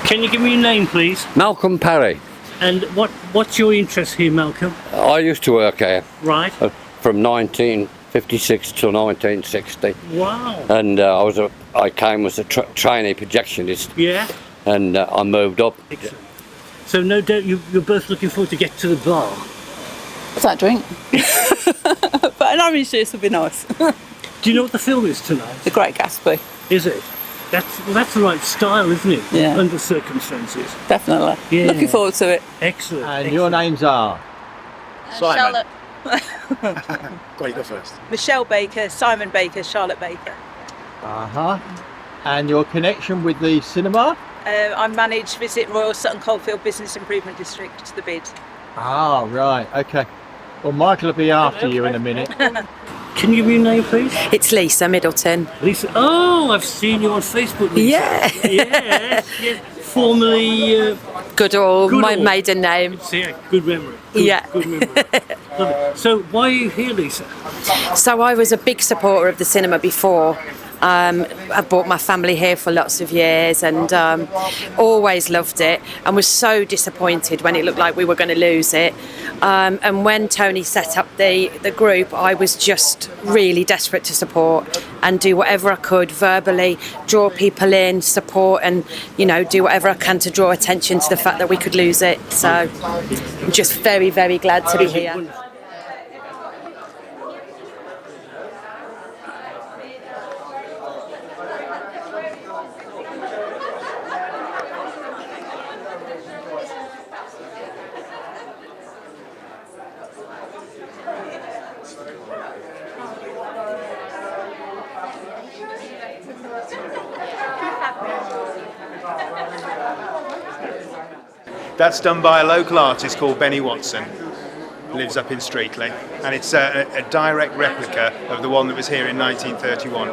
Can you give me your name, please? Malcolm Parry. And what's your interest here, Malcolm? I used to work here Right. from 1956 to 1960. Wow. And I came as a trainee projectionist. Yeah. And I moved up. Excellent. So no doubt you're both looking forward to get to the bar. What's that drink? But an orange juice would be nice. Do you know what the film is tonight? The Great Gatsby. Is it? That's the right style, isn't it? Yeah. Under circumstances. Definitely. Yeah. Looking forward to it. Excellent. And excellent. your names are? Simon. Charlotte. Great, go first. Michelle Baker, Simon Baker, Charlotte Baker. And your connection with the cinema? I manage Visit Royal Sutton Coldfield Business Improvement District, the bid. Ah, right, okay. Well, Michael will be after you in a minute. Can you give me your name, please? It's Lisa Middleton. Lisa. Oh, I've seen you on Facebook, Lisa. Yeah. Yes. Formerly. Goodall, my maiden name. Yeah, good memory. Good memory. Love it. So, why are you here, Lisa? So I was a big supporter of the cinema before. I brought my family here for lots of years and always loved it, and was so disappointed when it looked like we were going to lose it. And when Tony set up the group, I was just really desperate to support and do whatever I could verbally, draw people in, support, and do whatever I can to draw attention to the fact that we could lose it. So I'm just very, very glad to be here. That's done by a local artist called Benny Watson, who lives up in Streatley, and it's a direct replica of the one that was here in 1931.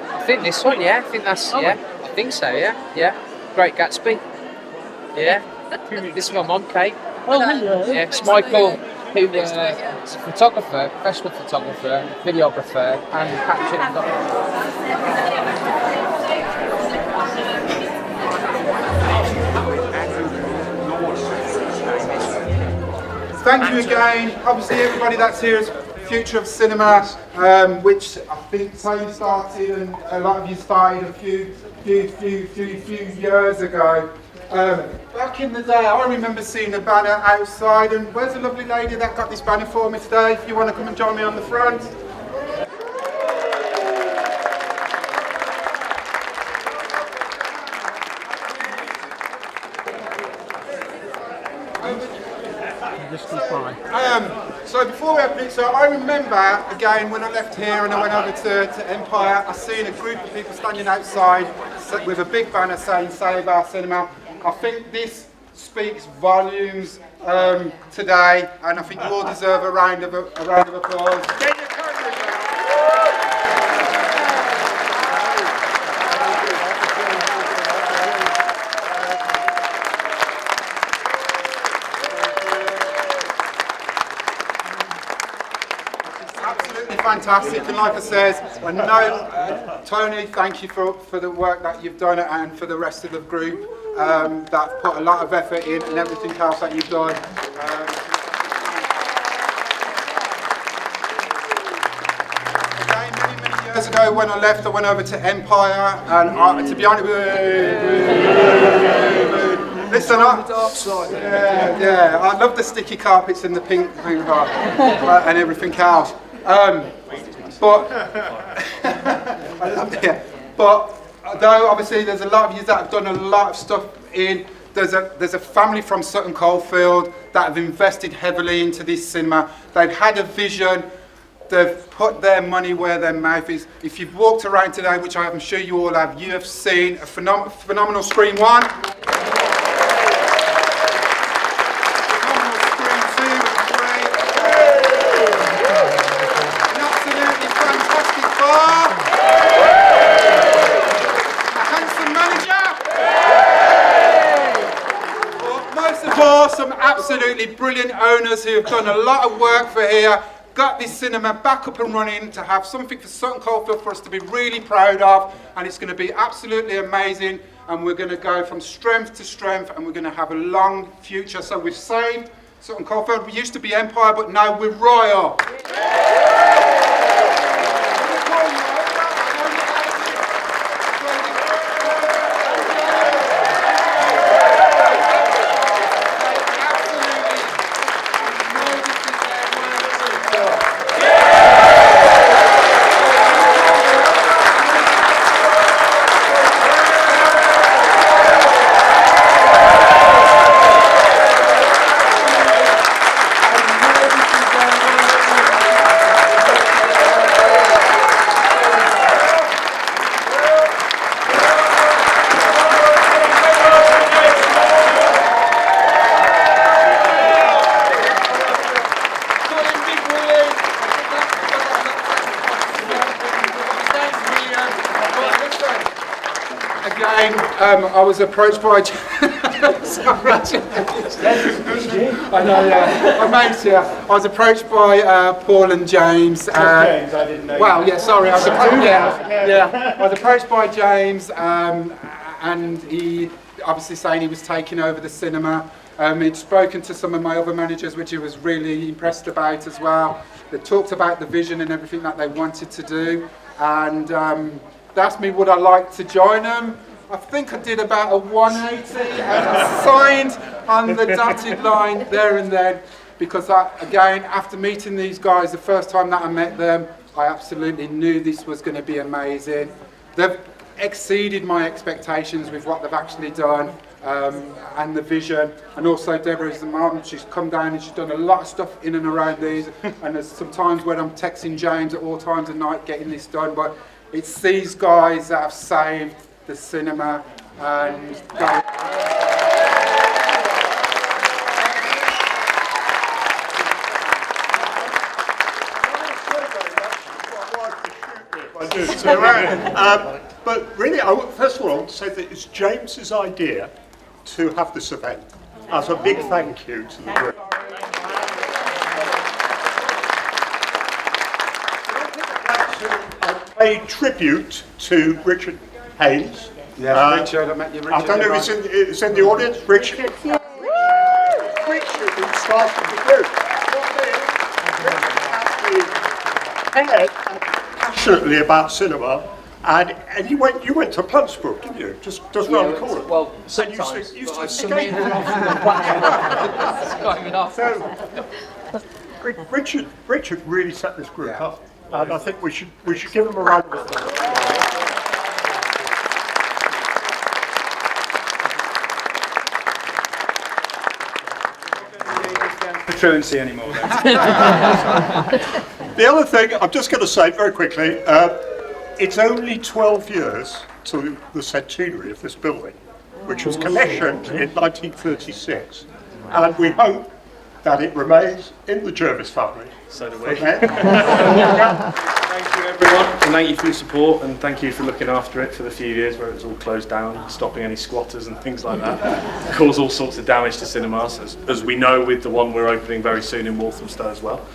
I think this one, yeah. I think that's, yeah. I think so, yeah. Great Gatsby. Yeah. This is my mum, Kate. Oh, hello. Yeah, it's Michael, who is a photographer, professional photographer, videographer, and captured. Thank you again. Obviously, everybody that's here is Future of Cinema, which I think Tony started, and a lot of you started a few years ago. Back in the day, I remember seeing a banner outside, and where's the lovely lady that got this banner for me today? If you want to come and join me on the front. So before we open it, so I remember again when I left here and I went over to Empire, I seen a group of people standing outside with a big banner saying "Save Our Cinema." I think this speaks volumes today, and I think you all deserve a round of applause. Get your courage out. Fantastic, and like I said, I know Tony, thank you for the work that you've done, and for the rest of the group that put a lot of effort in, and everything else that you've done. Again, many years ago when I left, I went over to Empire, and to be honest, listen up. Yeah, I love the sticky carpets and the pink and everything else. But Yeah. But though obviously there's a lot of you that have done a lot of stuff in, there's a family from Sutton Coldfield that have invested heavily into this cinema. They've had a vision. They've put their money where their mouth is. If you've walked around today, which I'm sure you all have, you have seen a phenomenal Screen 1. Phenomenal Screen 2 and 3. An absolutely fantastic bar. A handsome manager. But most of all, some absolutely brilliant owners who have done a lot of work for here. Got this cinema back up and running to have something for Sutton Coldfield for us to be really proud of, and it's going to be absolutely amazing, and we're going to go from strength to strength, and we're going to have a long future. So we've saved Sutton Coldfield. We used to be Empire, but now we're Royal. I was approached by. Sorry, I know, yeah. My mates here. I was approached by Paul and James. James, I didn't know. Well, yeah, sorry. I was I was approached by James, and he obviously saying he was taking over the cinema. He'd spoken to some of my other managers, which he was really impressed about as well. They talked about the vision and everything that they wanted to do, and they asked me would I like to join them. I think I did about a 180 and signed on the dotted line there and then, because again, after meeting these guys the first time that I met them, I absolutely knew this was going to be amazing. They've exceeded my expectations with what they've actually done, and the vision. And also Deborah's the mum, she's come down and she's done a lot of stuff in and around these, and there's some times when I'm texting James at all times of night getting this done, but it's these guys that have saved the cinema. And I do. But really, first of all, I want to say that it's James's idea to have this event. As a big thank you to the group. I pay tribute to Richard Haynes. Yeah, Richard, I met you, Richard. I don't know if it's in the audience. Richard. Richard, who started the group. Richard passionately about cinema, and you went to Puntsbrook, didn't you? Just round the corner. Well, sometimes. You used to That's skate. not even off. So, Richard really set this group up, and I think we should give him a round of applause. Truancy anymore then. The other thing, I'm just going to say very quickly, it's only 12 years to the centenary of this building, which was commissioned in 1936, and we hope that it remains in the Jervis family. So do we. Thank you everyone, and thank you for your support, and thank you for looking after it for the few years where it was all closed down, stopping any squatters and things like that. Caused all sorts of damage to cinemas, as we know with the one we're opening very soon in Walthamstow as well.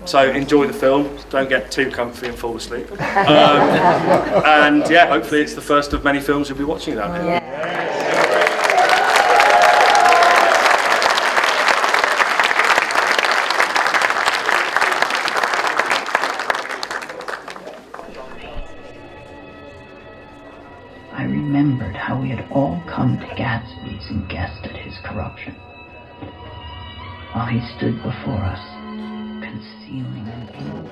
So enjoy the film, don't get too comfy and fall asleep. And yeah, hopefully it's the first of many films you'll be watching down here. I remembered how we had all come to Gatsby's and guessed at his corruption, while he stood before us, concealed. ceiling and paint.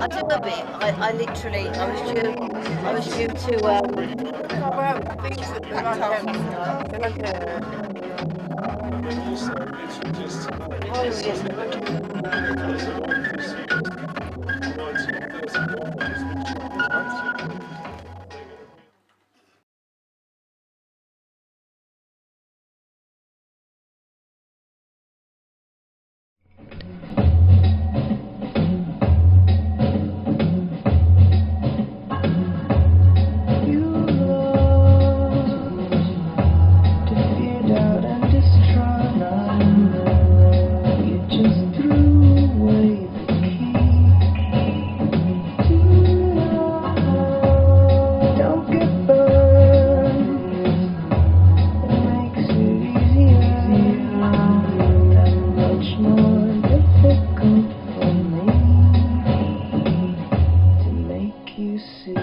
I do a bit. I literally, I was due to, you see.